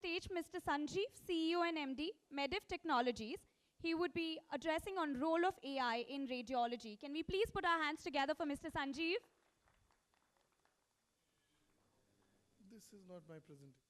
stage Mr. Sanjeev, CEO and MD, Meddiff Technologies. He would be addressing on role of AI in radiology. Can we please put our hands together for Mr. Sanjeev? This is not my presentation.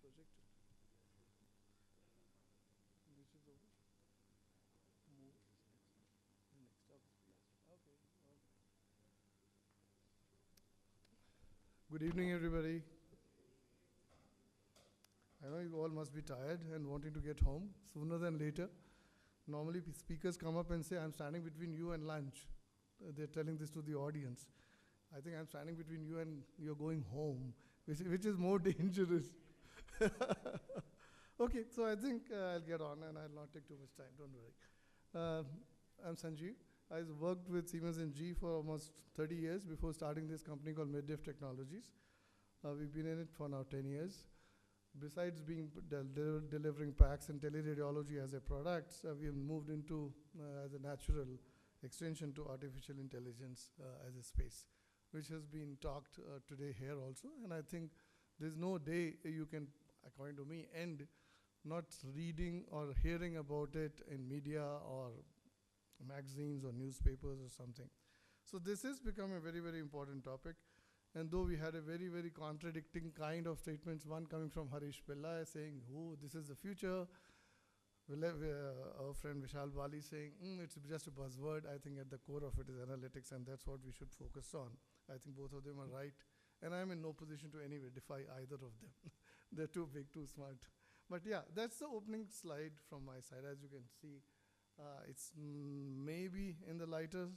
Project it. This is over. Move. Next up. Okay. Good evening, everybody. I know you all must be tired and wanting to get home sooner than later. Normally, speakers come up and say, I'm standing between you and lunch. They're telling this to the audience. I think I'm standing between you and you're going home, which is more dangerous. Okay, so I think I'll get on and I'll not take too much time, don't worry. I'm Sanjeev. I worked with Siemens and G for almost 30 years before starting this company called Meddiff Technologies. We've been in it for now 10 years. Besides being delivering packs and teleradiology as a product, we have moved into as a natural extension to artificial intelligence as a space, which has been talked today here also. And I think there's no day you can, according to me, end not reading or hearing about it in media or magazines or newspapers or something. So this has become a very, very important topic. And though we had a very, very contradicting kind of statements, one coming from Harish Pillai saying, oh, this is the future. We'll have our friend Vishal Bali saying, it's just a buzzword. I think at the core of it is analytics, and that's what we should focus on. I think both of them are right. And I'm in no position to anyway defy either of them. They're too big, too smart. But yeah, that's the opening slide from my side. As you can see, it's maybe in the lighter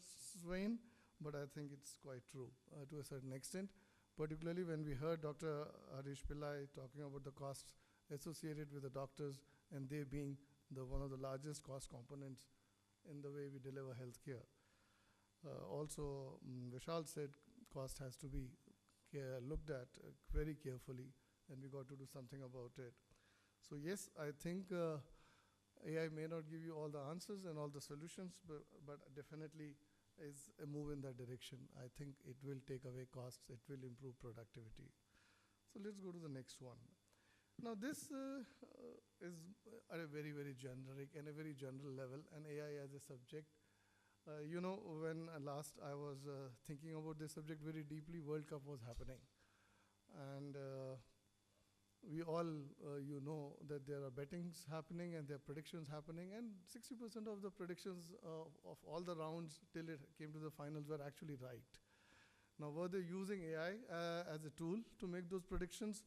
vein, but I think it's quite true to a certain extent, particularly when we heard Dr. Harish Pillai talking about the costs associated with the doctors and they being one of the largest cost components in the way we deliver healthcare. Also, Vishal said cost has to be looked at very carefully, and we got to do something about it. So yes, I think AI may not give you all the answers and all the solutions, but definitely is a move in that direction. I think it will take away costs, it will improve productivity. So let's go to the next one. Now this is at a very, very generic and a very general level, and AI as a subject. You know, when last I was thinking about this subject very deeply, World Cup was happening. And we all, you know, that there are bettings happening and there are predictions happening, and 60% of the predictions of all the rounds till it came to the finals were actually right. Now, were they using AI as a tool to make those predictions,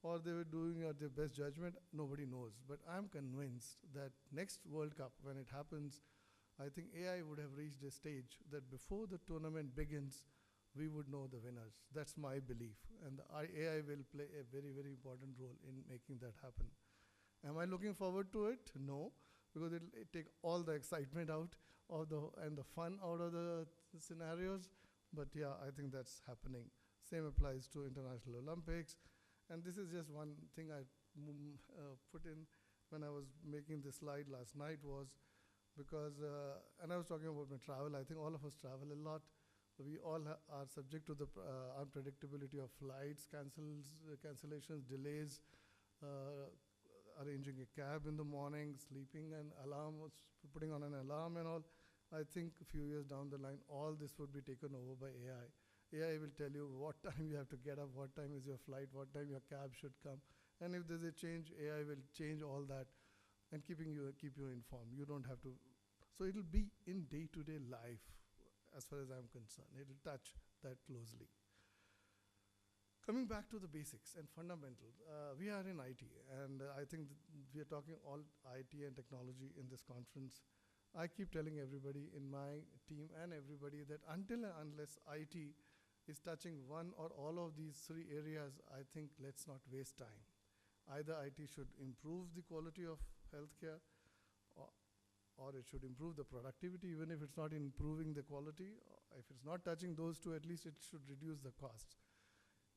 or they were doing at their best judgment? Nobody knows. But I'm convinced that next World Cup, when it happens, I think AI would have reached a stage that before the tournament begins, we would know the winners. That's my belief. And AI will play a very, very important role in making that happen. Am I looking forward to it? No, because it'll take all the excitement out of and the fun out of the scenarios. But yeah, I think that's happening. Same applies to International Olympics. And this is just one thing I put in when I was making this slide last night was because, and I was talking about my travel. I think all of us travel a lot. We all are subject to the unpredictability of flights, cancellations, delays, arranging a cab in the morning, sleeping and putting on an alarm and all. I think a few years down the line, all this would be taken over by AI. AI will tell you what time you have to get up, what time is your flight, what time your cab should come. And if there's a change, AI will change all that and keep you informed. You don't have to. So it'll be in day-to-day life as far as I'm concerned. It'll touch that closely. Coming back to the basics and fundamentals, we are in IT, and I think we are talking all IT and technology in this conference. I keep telling everybody in my team and everybody that until and unless IT is touching one or all of these three areas, I think let's not waste time. Either IT should improve the quality of healthcare, or it should improve the productivity, even if it's not improving the quality. If it's not touching those two, at least it should reduce the costs.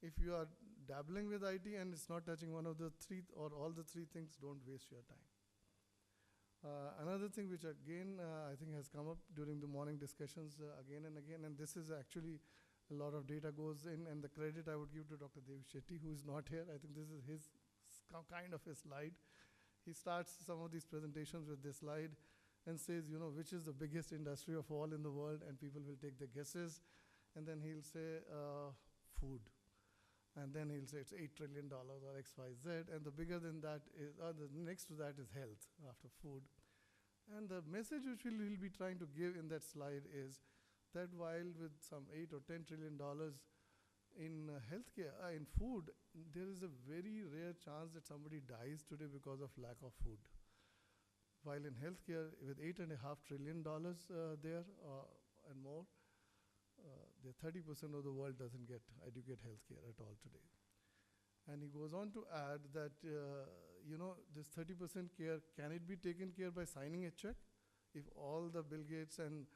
If you are dabbling with IT and it's not touching one of the three or all the three things, don't waste your time. Another thing which again I think has come up during the morning discussions again and again, and this is actually a lot of data goes in, and the credit I would give to Dr. Dev Shetty, who is not here. I think this is his kind of a slide. He starts some of these presentations with this slide and says, you know, which is the biggest industry of all in the world, and people will take their guesses, and then he'll say food. And then he'll say it's $8 trillion or XYZ, and the bigger than that is, the next to that is health after food. And the message which he'll be trying to give in that slide is that while with some $8 or $10 trillion in healthcare, in food, there is a very rare chance that somebody dies today because of lack of food. While in healthcare, with $8.5 trillion there and more, the 30% of the world doesn't get adequate healthcare at all today. And he goes on to add that, you know, this 30% care, can it be taken care by signing a check? If all the Bill Gates and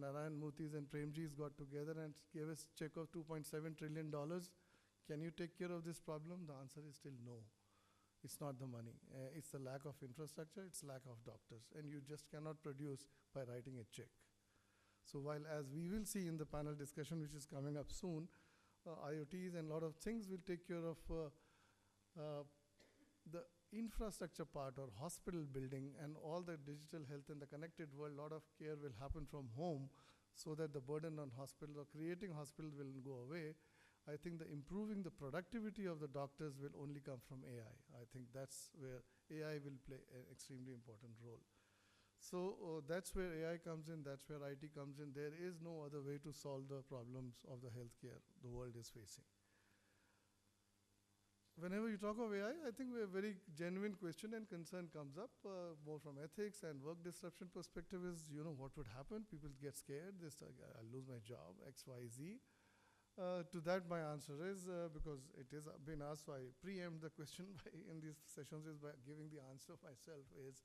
Narayan Murthys and Premjis got together and gave us a check of $2.7 trillion, can you take care of this problem? The answer is still no. It's not the money. It's the lack of infrastructure, it's lack of doctors, and you just cannot produce by writing a check. So while, as we will see in the panel discussion, which is coming up soon, IoTs and a lot of things will take care of the infrastructure part or hospital building and all the digital health in the connected world. A lot of care will happen from home so that the burden on hospital or creating hospital will go away. I think the improving the productivity of the doctors will only come from AI. I think that's where AI will play an extremely important role. So that's where AI comes in, that's where IT comes in. There is no other way to solve the problems of the healthcare the world is facing. Whenever you talk of AI, I think a very genuine question and concern comes up, more from ethics and work disruption perspective is, you know, what would happen? People get scared, they start, I'll lose my job, X, Y, Z. To that, my answer is, because it has been asked, so I preempt the question in these sessions is by giving the answer myself, is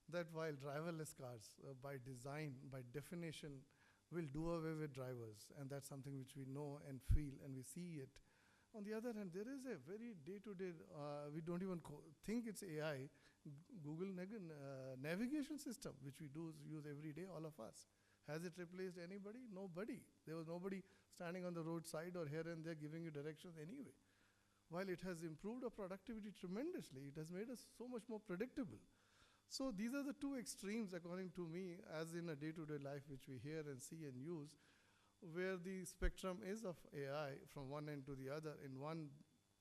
that while driverless cars, by design, by definition, will do away with drivers, and that's something which we know and feel and we see it. On the other hand, there is a very day-to-day, we don't even think it's AI, Google navigation system, which we do use every day, all of us. Has it replaced anybody? Nobody. There was nobody standing on the roadside or here and there giving you directions anyway. While it has improved our productivity tremendously, it has made us so much more predictable. So these are the two extremes, according to me, as in a day-to-day life which we hear and see and use, where the spectrum is of AI from one end to the other. In one,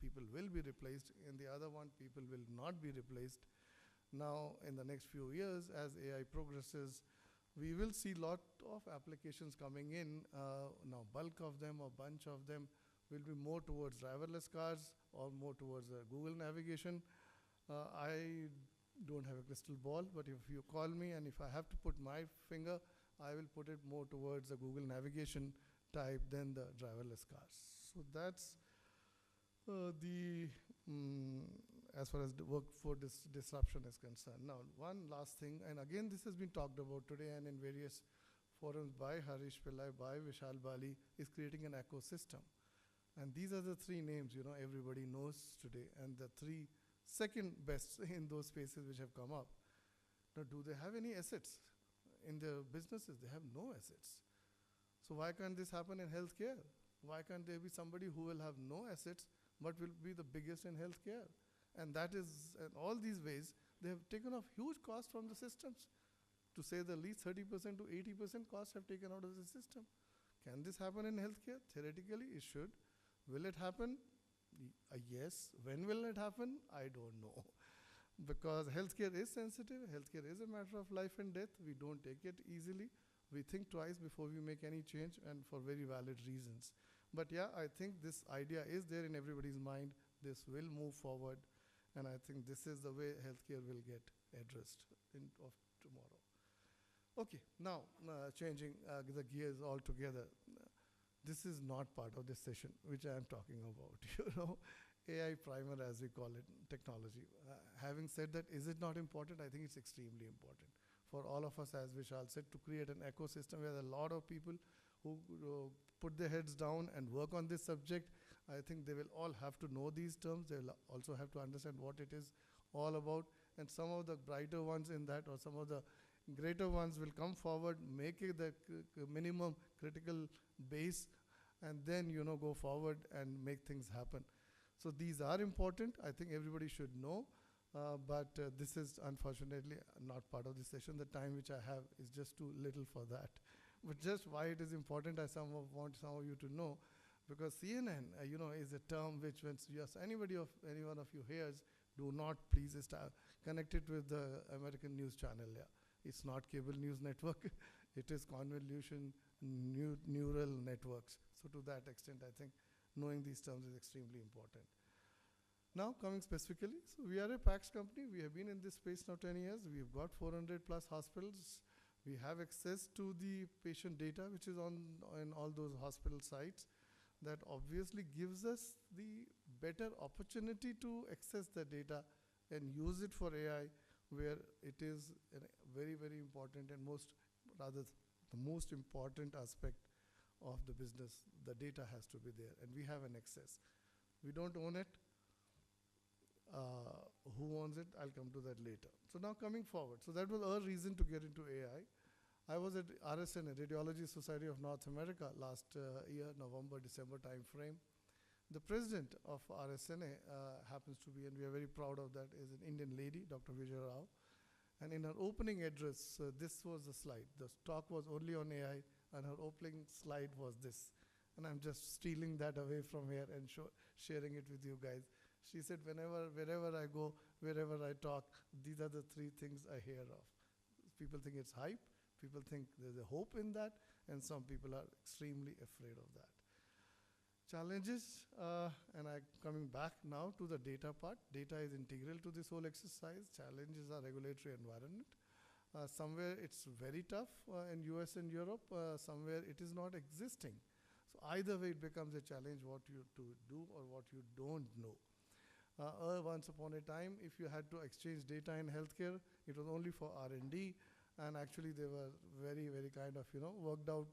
people will be replaced. In the other one, people will not be replaced. Now, in the next few years, as AI progresses, we will see a lot of applications coming in. Now, bulk of them or bunch of them will be more towards driverless cars or more towards Google navigation. I don't have a crystal ball, but if you call me and if I have to put my finger, I will put it more towards the Google navigation type than the driverless cars. So that's as far as the workforce disruption is concerned. Now, one last thing, and again, this has been talked about today and in various forums by Harish Pillai, by Vishal Bali, is creating an ecosystem. And these are the three names, you know, everybody knows today, and the three second best in those spaces which have come up. Now, do they have any assets in their businesses? They have no assets. So why can't this happen in healthcare? Why can't there be somebody who will have no assets but will be the biggest in healthcare? And that is, in all these ways, they have taken off huge costs from the systems. To say the least, 30% to 80% costs have taken out of the system. Can this happen in healthcare? Theoretically, it should. Will it happen? Yes. When will it happen? I don't know. Because healthcare is sensitive. Healthcare is a matter of life and death. We don't take it easily. We think twice before we make any change, and for very valid reasons. But yeah, I think this idea is there in everybody's mind. This will move forward, and I think this is the way healthcare will get addressed of tomorrow. Okay, now changing the gears altogether. This is not part of this session, which I am talking about. AI primer, as we call it, technology. Having said that, is it not important? I think it's extremely important for all of us, as Vishal said, to create an ecosystem where a lot of people who put their heads down and work on this subject. I think they will all have to know these terms. They will also have to understand what it is all about. And some of the brighter ones in that, or some of the greater ones, will come forward, make it the minimum critical base, and then go forward and make things happen. So these are important. I think everybody should know. But this is unfortunately not part of this session. The time which I have is just too little for that. But just why it is important, I want some of you to know, because CNN, is a term which, when any one of you hears, do not please connect it with the American news channel. Yeah, it's not cable news network. It is convolution neural networks. So to that extent, I think knowing these terms is extremely important. Now, coming specifically, so we are a PACS company. We have been in this space now 10 years. We've got 400 plus hospitals. We have access to the patient data, which is in all those hospital sites. That obviously gives us the better opportunity to access the data and use it for AI, where it is a very, very important and the most important aspect of the business. The data has to be there, and we have an access. We don't own it. Who owns it? I'll come to that later. So now coming forward. So that was our reason to get into AI. I was at RSNA, Radiology Society of North America, last year, November, December time frame. The president of RSNA happens to be, and we are very proud of that, is an Indian lady, Dr. Vijay Rao. And in her opening address, this was the slide. The talk was only on AI, and her opening slide was this. And I'm just stealing that away from here and sharing it with you guys. She said, wherever I go, wherever I talk, these are the three things I hear of. People think it's hype, people think there's a hope in that, and some people are extremely afraid of that. Challenges, and I'm coming back now to the data part. Data is integral to this whole exercise. Challenges are regulatory environment. Somewhere it's very tough in US and Europe, somewhere it is not existing. So either way it becomes a challenge what you to do or what you don't know. Once upon a time, if you had to exchange data in healthcare, it was only for R&D, and actually they were very, very kind of, worked out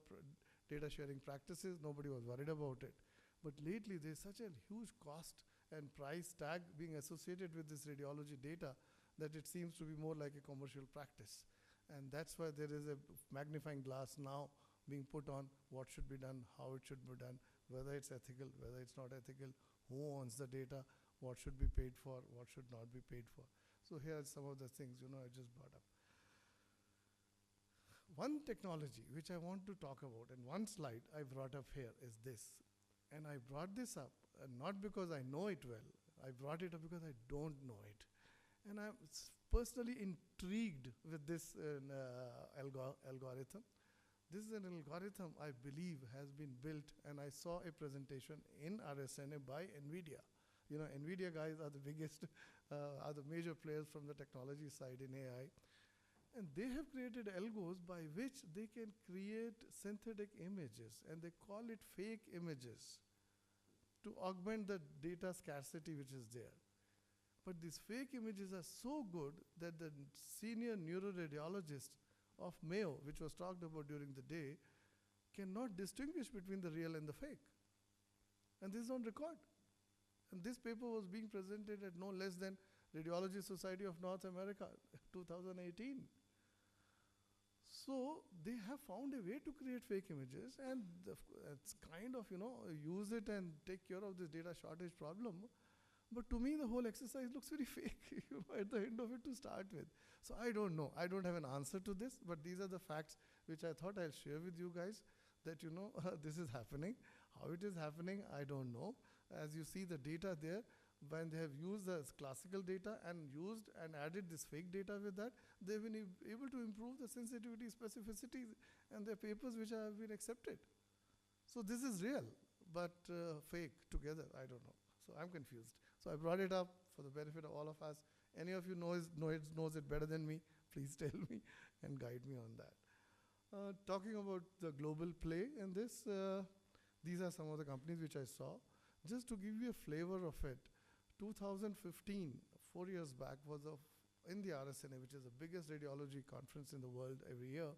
data sharing practices. Nobody was worried about it. But lately, there's such a huge cost and price tag being associated with this radiology data that it seems to be more like a commercial practice. And that's why there is a magnifying glass now being put on what should be done, how it should be done, whether it's ethical, whether it's not ethical, who owns the data, what should be paid for, what should not be paid for. So here are some of the things, I just brought up. One technology which I want to talk about, and one slide I brought up here is this. And I brought this up, not because I know it well. I brought it up because I don't know it. And I'm personally intrigued with this algorithm. This is an algorithm I believe has been built, and I saw a presentation in RSNA by NVIDIA. NVIDIA guys are the biggest, are the major players from the technology side in AI. And they have created algos by which they can create synthetic images, and they call it fake images, to augment the data scarcity which is there. But these fake images are so good that the senior neuroradiologist of Mayo, which was talked about during the day, cannot distinguish between the real and the fake. And this is on record. And this paper was being presented at no less than Radiology Society of North America, 2018. So they have found a way to create fake images, and it's kind of, use it and take care of this data shortage problem. But to me, the whole exercise looks very fake at the end of it to start with. So I don't know. I don't have an answer to this, but these are the facts which I thought I'll share with you guys, that, this is happening. How it is happening, I don't know. As you see the data there, when they have used the classical data and used and added this fake data with that, they've been able to improve the sensitivity, specificity, and their papers which have been accepted. So this is real. but fake together. I don't know. So I'm confused. So I brought it up for the benefit of all of us. Any of you knows it better than me, please tell me and guide me on that. Talking about the global play in this, these are some of the companies which I saw. Just to give you a flavor of it, 2015, 4 years back, was in the RSNA, which is the biggest radiology conference in the world every year.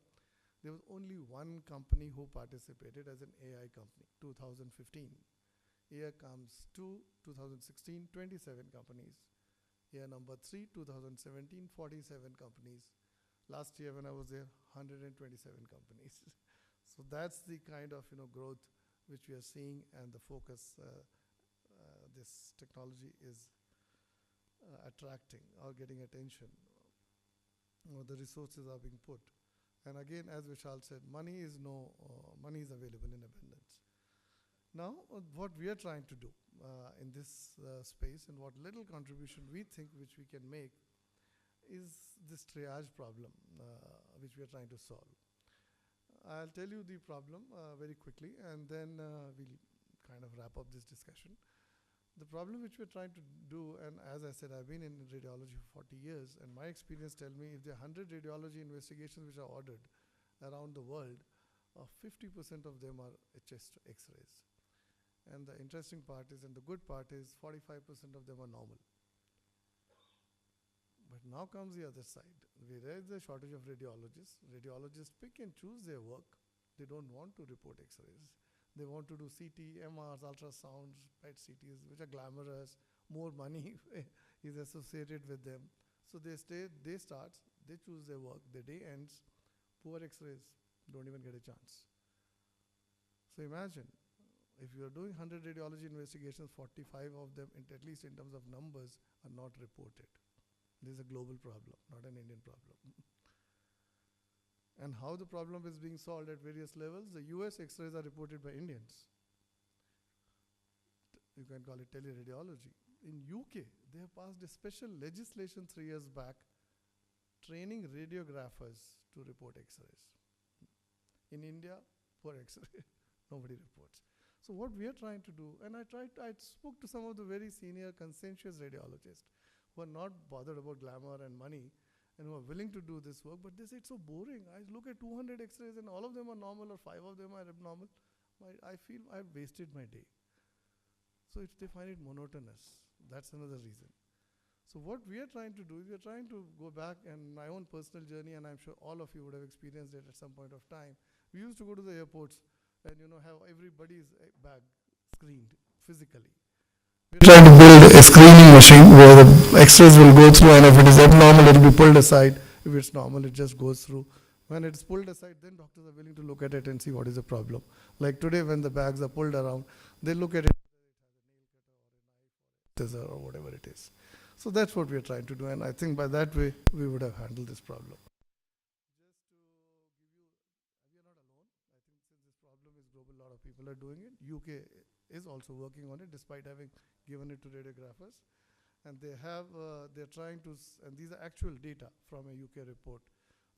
There was only one company who participated as an AI company, 2015. Year comes 2016, 27 companies. Year number 3, 2017, 47 companies. Last year when I was there, 127 companies. So that's the kind of growth which we are seeing, and the focus this technology is attracting or getting attention. The resources are being put. And again, as Vishal said, money is available in abundance. Now, what we are trying to do in this space, and what little contribution we think which we can make, is this triage problem which we are trying to solve. I'll tell you the problem very quickly, and then we'll kind of wrap up this discussion. The problem which we're trying to do, and as I said, I've been in radiology for 40 years, and my experience tells me if there are 100 radiology investigations which are ordered around the world, 50% of them are chest x-rays. And the interesting part is, and the good part is, 45% of them are normal. But now comes the other side. There is a shortage of radiologists. Radiologists pick and choose their work. They don't want to report x-rays. They want to do CT, MRs, ultrasounds, PET CTs, which are glamorous. More money is associated with them. So they start, they choose their work. The day ends, poor x-rays don't even get a chance. So imagine, if you are doing 100 radiology investigations, 45 of them, at least in terms of numbers, are not reported. This is a global problem, not an Indian problem. And how the problem is being solved at various levels, the US x-rays are reported by Indians. You can call it teleradiology. In UK, they have passed a special legislation 3 years back, training radiographers to report x-rays. In India, poor x-ray, nobody reports. So what we are trying to do, and I spoke to some of the very senior conscientious radiologists who are not bothered about glamour and money, and who are willing to do this work, but they say it's so boring. I look at 200 x-rays and all of them are normal, or 5 of them are abnormal. I feel I've wasted my day. So they find it monotonous. That's another reason. So what we are trying to do is we are trying to go back, and my own personal journey, and I'm sure all of you would have experienced it at some point of time. We used to go to the airports and have everybody's bag screened physically. We're trying to build a screening machine where the x-rays will go through, and if it is abnormal, it will be pulled aside. If it's normal, it just goes through. When it's pulled aside, then doctors are willing to look at it and see what is the problem. Like today, when the bags are pulled around, they look at it, or whatever it is. So that's what we're trying to do, and I think by that way, we would have handled this problem. Just to give you, we are not alone. I think since this problem is global, a lot of people are doing it. UK is also working on it, despite having given it to radiographers. And they're trying to, and these are actual data from a UK report,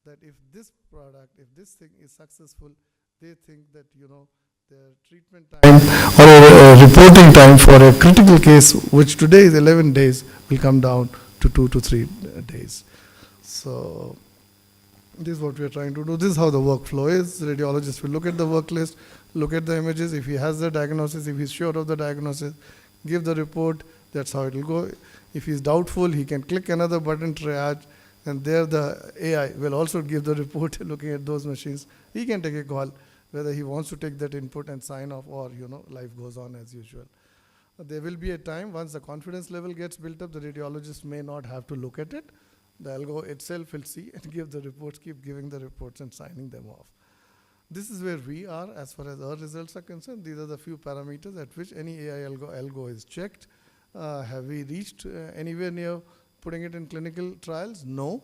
that if this product, if this thing is successful, they think that, their treatment time or reporting time for a critical case, which today is 11 days, will come down to 2 to 3 days. So this is what we are trying to do. This is how the workflow is. Radiologist will look at the work list, look at the images. If he has the diagnosis, if he's sure of the diagnosis, give the report. That's how it will go. If he's doubtful, he can click another button, triage, and there the AI will also give the report looking at those machines. He can take a call whether he wants to take that input and sign off, or life goes on as usual. There will be a time once the confidence level gets built up, the radiologist may not have to look at it. The algo itself will see and give the reports, keep giving the reports and signing them off. This is where we are as far as our results are concerned. These are the few parameters at which any AI algo is checked. Have we reached anywhere near putting it in clinical trials? No.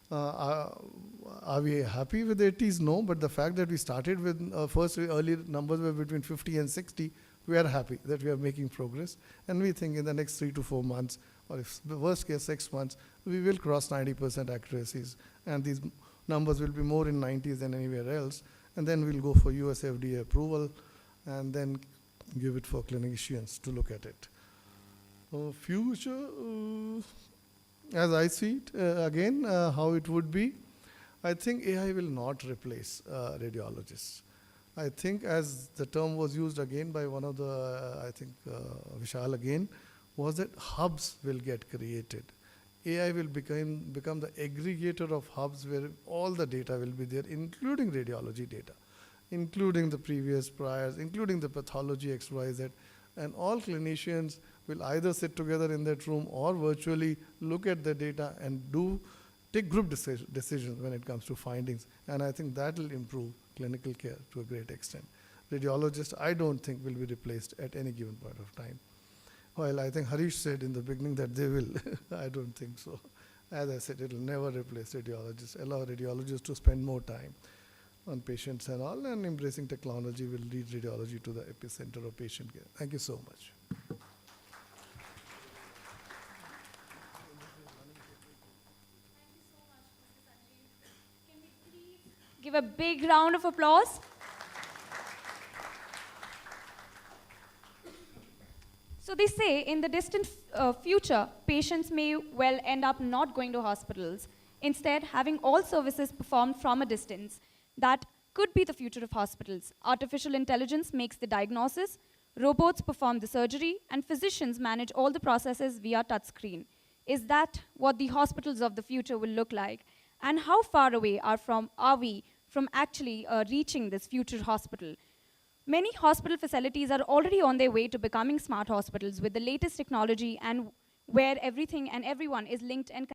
Are we happy with the 80s? No, but the fact that we started with first early numbers were between 50 and 60, we are happy that we are making progress. And we think in the next 3 to 4 months, or if the worst case 6 months, we will cross 90% accuracies. And these numbers will be more in 90s than anywhere else. And then we'll go for US FDA approval, and then give it for clinicians to look at it. Future, as I see it, again, how it would be, I think AI will not replace radiologists. I think as the term was used again by one of the, I think Vishal again, was that hubs will get created. AI will become the aggregator of hubs where all the data will be there, including radiology data, including the previous priors, including the pathology XYZ, and all clinicians will either sit together in that room or virtually look at the data and take group decisions when it comes to findings. And I think that will improve clinical care to a great extent. Radiologists, I don't think will be replaced at any given point of time. While I think Harish said in the beginning that they will, I don't think so. As I said, it will never replace radiologists. Allow radiologists to spend more time on patients and all, and embracing technology will lead radiology to the epicenter of patient care. Thank you so much. Give a big round of applause. So they say in the distant future, patients may well end up not going to hospitals, instead having all services performed from a distance. That could be the future of hospitals. Artificial intelligence makes the diagnosis, robots perform the surgery, and physicians manage all the processes via touchscreen. Is that what the hospitals of the future will look like? And how far away are we from actually reaching this future hospital? Many hospital facilities are already on their way to becoming smart hospitals with the latest technology and where everything and everyone is linked and